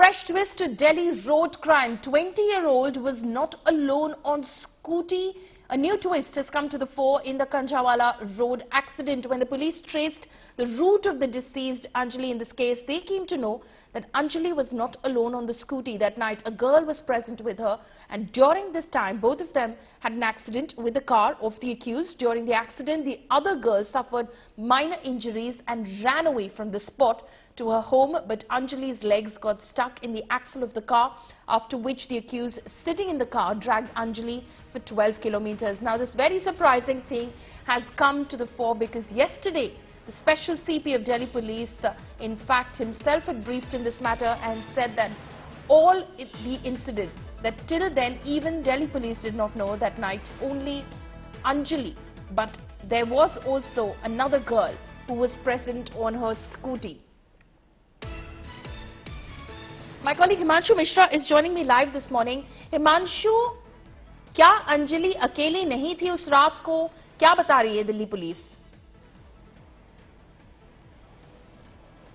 fresh twist to Delhi road crime. 20-year-old was not alone on scooty. A new twist has come to the fore in the Kanjhawala road accident. When the police traced the route of the deceased Anjali in this case, they came to know that Anjali was not alone on the scooty. That night, a girl was present with her, and during this time, both of them had an accident with the car of the accused. During the accident, the other girl suffered minor injuries and ran away from the spot to her home, but Anjali's legs got stuck in the axle of the car, after which the accused sitting in the car dragged Anjali for 12 kilometers. Now, this very surprising thing has come to the fore because yesterday, the Special CP of Delhi Police, in fact, himself had briefed in this matter and said that all the incident, that till then, even Delhi Police did not know that night only Anjali, but there was also another girl who was present on her scooty. My colleague Himanshu Mishra is joining me live this morning. Himanshu, क्या अंजलि अकेली नहीं थी उस रात को? क्या बता रही है दिल्ली पुलिस?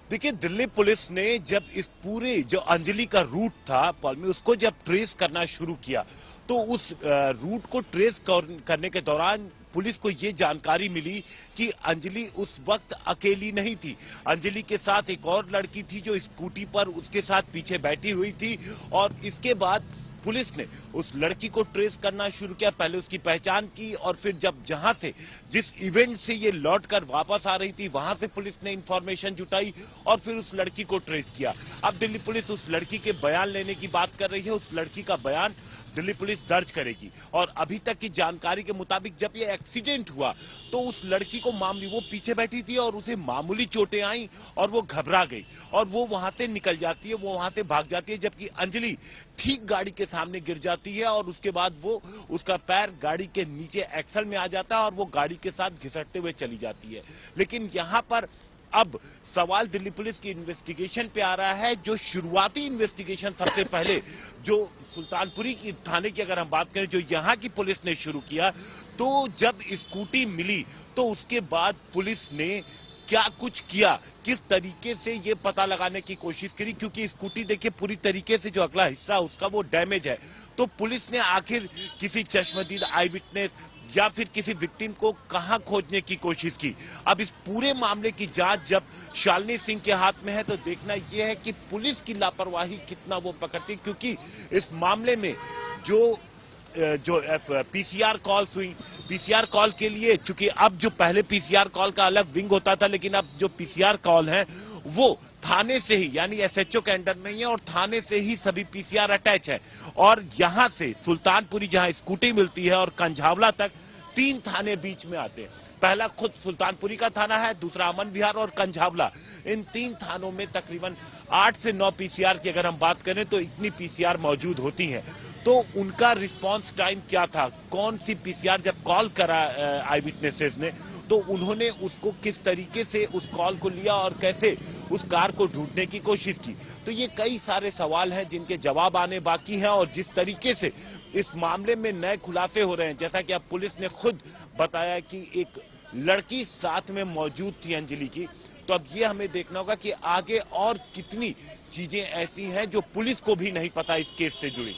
देखिए, दिल्ली पुलिस ने जब इस पूरे जो अंजलि का रूट था पल में उसको जब ट्रेस करना शुरू किया, तो उस रूट को ट्रेस करने के दौरान पुलिस को ये जानकारी मिली कि अंजलि उस वक्त अकेली नहीं थी। अंजलि के साथ एक और लड़की थी जो स्कूटी पर उसके साथ पीछे बैठी हुई थी, और इसके बाद पुलिस ने उस लड़की को ट्रेस करना शुरू किया। पहले उसकी पहचान की, और फिर जब जहां से जिस इवेंट से ये लौटकर वापस आ रही थी वहां से पुलिस ने इंफॉर्मेशन जुटाई और फिर उस लड़की को ट्रेस किया। अब दिल्ली पुलिस उस लड़की के बयान लेने की बात कर रही है। उस लड़की का बयान दिल्ली पुलिस दर्ज करेगी, और अभी तक की जानकारी के मुताबिक जब ये एक्सीडेंट हुआ तो उस लड़की को वो पीछे बैठी थी और उसे मामूली चोटें आई और वो घबरा गई और वो वहां से निकल जाती है, वो वहां से भाग जाती है, जबकि अंजलि ठीक गाड़ी के सामने गिर जाती है और उसके बाद वो उसका पैर गाड़ी के नीचे एक्सल में आ जाता है और वो गाड़ी के साथ घिसटते हुए चली जाती है। लेकिन यहां पर अब सवाल दिल्ली पुलिस की इन्वेस्टिगेशन पे आ रहा है। जो शुरुआती इन्वेस्टिगेशन सबसे पहले जो सुल्तानपुरी की थाने की अगर हम बात करें, जो यहां की पुलिस ने शुरू किया, तो जब स्कूटी मिली तो उसके बाद पुलिस ने क्या कुछ किया, किस तरीके से ये पता लगाने की कोशिश करी, क्योंकि स्कूटी देखिए पूरी तरीके से जो अगला हिस्सा उसका वो डैमेज है। तो पुलिस ने आखिर किसी चश्मदीद आई विटनेस या फिर किसी विक्टिम को कहां खोजने की कोशिश की। अब इस पूरे मामले की जांच जब शालिनी सिंह के हाथ में है तो देखना यह है कि पुलिस की लापरवाही कितना वो पकड़ती, क्योंकि इस मामले में जो पीसीआर कॉल्स हुई, पीसीआर कॉल के लिए, चूंकि अब जो पहले पीसीआर कॉल का अलग विंग होता था, लेकिन अब जो पीसीआर कॉल है वो थाने से ही, यानी एसएचओ के अंडर में ही है और थाने से ही सभी पीसीआर अटैच है। और यहां से सुल्तानपुरी जहां स्कूटी मिलती है और कंझावला तक 3 थाने बीच में आते हैं। पहला खुद सुल्तानपुरी का थाना है, दूसरा अमन विहार और कंझावला। इन 3 थानों में तकरीबन 8 से 9 पीसीआर की अगर हम बात करें तो इतनी पीसीआर मौजूद होती हैं। तो उनका रिस्पांस टाइम क्या था, कौन सी पीसीआर जब कॉल करा आई विटनेसेस ने तो उन्होंने उसको किस तरीके से उस कॉल को लिया और कैसे उस कार को ढूंढने की कोशिश की। तो ये कई सारे सवाल हैं जिनके जवाब आने बाकी हैं, और जिस तरीके से इस मामले में नए खुलासे हो रहे हैं, जैसा कि अब पुलिस ने खुद बताया कि एक लड़की साथ में मौजूद थी अंजलि की, तो अब ये हमें देखना होगा कि आगे और कितनी चीजें ऐसी हैं जो पुलिस को भी नहीं पता इस केस से जुड़ी।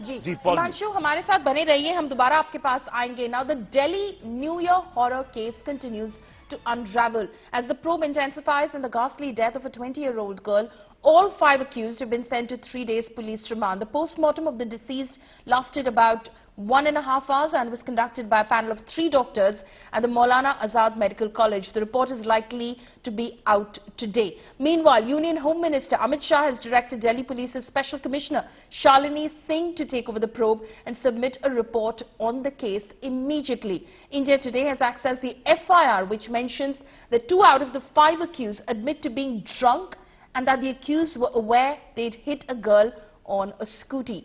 जी हिमांशु, हमारे साथ बने रहिए, हम दोबारा आपके पास आएंगे। Now the Delhi new year horror case continues to unravel as the probe intensifies in the ghastly death of a 20-year-old girl. All 5 accused have been sent to 3 days police remand. The post-mortem of the deceased lasted about 1.5 hours and was conducted by a panel of 3 doctors at the Maulana Azad Medical College. The report is likely to be out today. Meanwhile, Union Home Minister Amit Shah has directed Delhi Police's Special Commissioner Shalini Singh to take over the probe and submit a report on the case immediately. India Today has accessed the FIR, which mentions that 2 out of the 5 accused admit to being drunk and that the accused were aware they'd hit a girl on a scooty.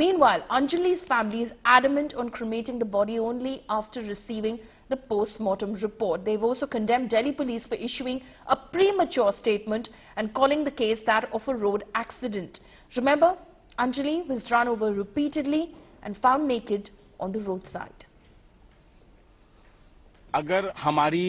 Meanwhile, Anjali's family is adamant on cremating the body only after receiving the post-mortem report. They've also condemned Delhi police for issuing a premature statement and calling the case that of a road accident. Remember, Anjali was run over repeatedly and found naked on the roadside. अगर हमारी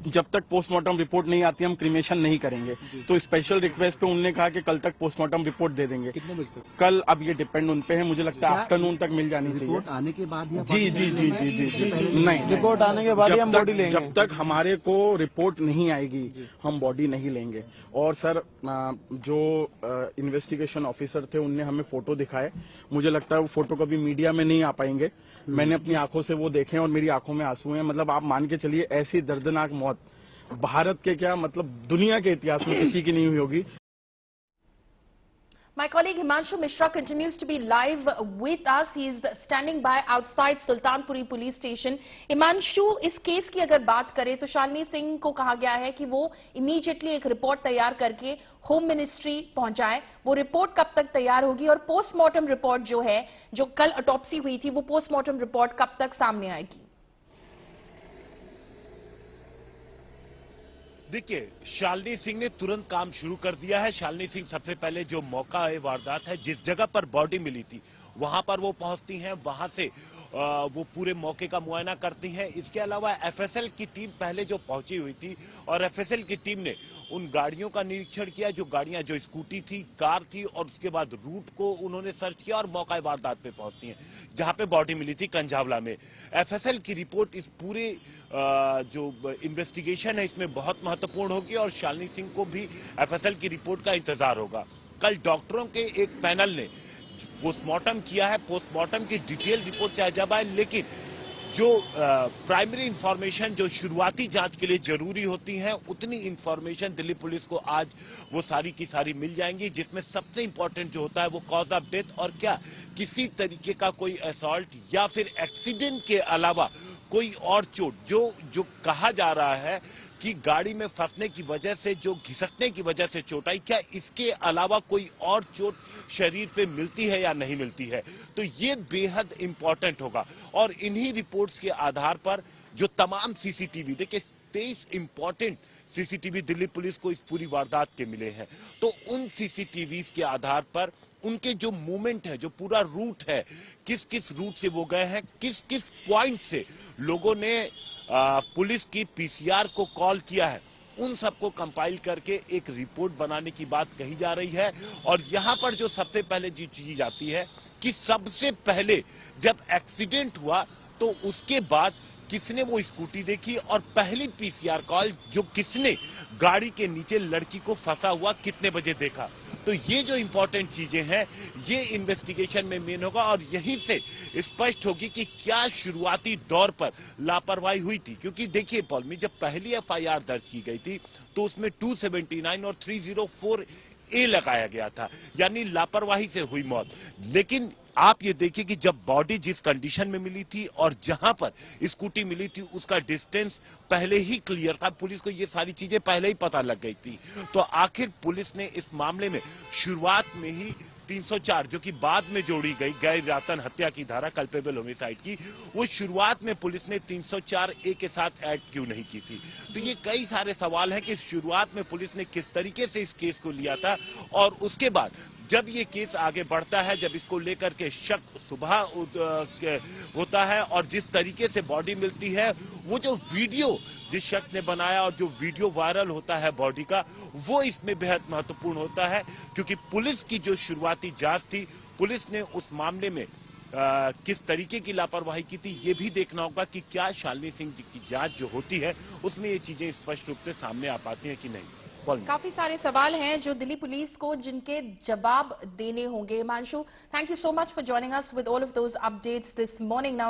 जब तक postmortem report नहीं आती हम cremation नहीं करेंगे। तो स्पेशल रिक्वेस्ट पे उन्होंने कहा कि कल तक पोस्टमार्टम रिपोर्ट दे देंगे। कितने बजे तक? कल अब ये डिपेंड उन पे है, मुझे लगता है आफ्टरनून तक मिल जानी चाहिए। रिपोर्ट आने के बाद या जी जी जी जी जी जी नहीं, रिपोर्ट आने के बाद ही हम बॉडी लेंगे। जब तक हमारे को रिपोर्ट नहीं आएगी हम बॉडी नहीं लेंगे। और सर जो इन्वेस्टिगेशन ऑफिसर थे उनने हमें फोटो दिखाए, मुझे लगता है वो फोटो कभी मीडिया में नहीं आ पाएंगे। मैंने अपनी आंखों से वो देखे और मेरी आंखों में आंसू हैं। मतलब आप मान के चलिए ऐसी दर्दनाक मौत भारत के क्या मतलब दुनिया के इतिहास में किसी की नहीं हुई होगी। My colleague Himanshu Mishra continues to be live with us. He is standing by outside Sultanpuri Police Station. Himanshu, इस केस की अगर बात करें तो शालिनी सिंह को कहा गया है कि वो इमीडिएटली एक रिपोर्ट तैयार करके होम मिनिस्ट्री पहुंचाए। वो रिपोर्ट कब तक तैयार होगी और पोस्टमार्टम रिपोर्ट जो है, जो कल ऑटोप्सी हुई थी, वो पोस्टमार्टम रिपोर्ट कब तक सामने आएगी? देखिए, शालिनी सिंह ने तुरंत काम शुरू कर दिया है। शालिनी सिंह सबसे पहले जो मौका है वारदात है, जिस जगह पर बॉडी मिली थी वहां पर वो पहुंचती हैं, वहां से वो पूरे मौके का मुआयना करती हैं। इसके अलावा एफएसएल की टीम पहले जो पहुंची हुई थी और एफएसएल की टीम ने उन गाड़ियों का निरीक्षण किया, जो गाड़ियां जो स्कूटी थी, कार थी, और उसके बाद रूट को उन्होंने सर्च किया और मौका वारदात पे पहुंचती हैं जहां पे बॉडी मिली थी कंझावला में। एफएसएल की रिपोर्ट इस पूरे जो इन्वेस्टिगेशन है इसमें बहुत महत्वपूर्ण होगी और शालिनी सिंह को भी एफएसएल की रिपोर्ट का इंतजार होगा। कल डॉक्टरों के एक पैनल ने पोस्टमार्टम किया है। पोस्टमार्टम की डिटेल रिपोर्ट चाहे जब आए, लेकिन जो प्राइमरी इंफॉर्मेशन जो शुरुआती जांच के लिए जरूरी होती है, उतनी इंफॉर्मेशन दिल्ली पुलिस को आज वो सारी की सारी मिल जाएंगी, जिसमें सबसे इंपॉर्टेंट जो होता है वो कॉज ऑफ डेथ और क्या किसी तरीके का कोई असॉल्ट या फिर एक्सीडेंट के अलावा कोई और चोट जो कहा जा रहा है कि गाड़ी में फंसने की वजह से, जो घिसटने की वजह से चोट आई, क्या इसके अलावा कोई और चोट शरीर पे मिलती है या नहीं मिलती है, तो ये बेहद इंपॉर्टेंट होगा। और इन्हीं रिपोर्ट्स के आधार पर जो तमाम सीसीटीवी, देखिए 23 इंपॉर्टेंट सीसीटीवी दिल्ली पुलिस को इस पूरी वारदात के मिले हैं, तो उन सीसीटीवी के आधार पर उनके जो मूवमेंट है, जो पूरा रूट है, किस किस रूट से वो गए हैं, किस किस पॉइंट से लोगों ने पुलिस की पीसीआर को कॉल किया है, उन सबको कंपाइल करके एक रिपोर्ट बनाने की बात कही जा रही है। और यहां पर जो सबसे पहले जो चीज आती है कि सबसे पहले जब एक्सीडेंट हुआ तो उसके बाद किसने वो स्कूटी देखी और पहली पीसीआर कॉल जो किसने गाड़ी के नीचे लड़की को फंसा हुआ कितने बजे देखा, तो ये जो इंपॉर्टेंट चीजें हैं ये इन्वेस्टिगेशन में मेन होगा और यहीं से स्पष्ट होगी कि क्या शुरुआती दौर पर लापरवाही हुई थी। क्योंकि देखिए पॉलमी, जब पहली एफआईआर दर्ज की गई थी तो उसमें 279 और 304A लगाया गया था, यानी लापरवाही से हुई मौत। लेकिन आप ये देखिए कि जब बॉडी जिस कंडीशन में मिली थी और जहां पर स्कूटी मिली थी उसका डिस्टेंस पहले ही क्लियर था, पुलिस को ये सारी चीजें पहले ही पता लग गई थी। तो आखिर पुलिस ने इस मामले में शुरुआत में ही 304 जो कि बाद में जोड़ी गई गैर यातन हत्या की धारा, कल्पेबल होमिसाइड की, वो शुरुआत में पुलिस ने 304A के साथ ऐड क्यों नहीं की थी। तो ये कई सारे सवाल हैं कि शुरुआत में पुलिस ने किस तरीके से इस केस को लिया था और उसके बाद जब ये केस आगे बढ़ता है, जब इसको लेकर के शक सुबह होता है और जिस तरीके से बॉडी मिलती है, वो जो वीडियो जिस शख्स ने बनाया और जो वीडियो वायरल होता है बॉडी का, वो इसमें बेहद महत्वपूर्ण होता है। क्योंकि पुलिस की जो शुरुआती जांच थी, पुलिस ने उस मामले में किस तरीके की लापरवाही की थी, ये भी देखना होगा कि क्या शालिनी सिंह जी की जांच जो होती है उसमें ये चीजें स्पष्ट रूप से सामने आ पाती हैं कि नहीं। काफी सारे सवाल हैं जो दिल्ली पुलिस को जिनके जवाब देने होंगे। Himanshu, thank you so much for joining us with all of those updates this morning.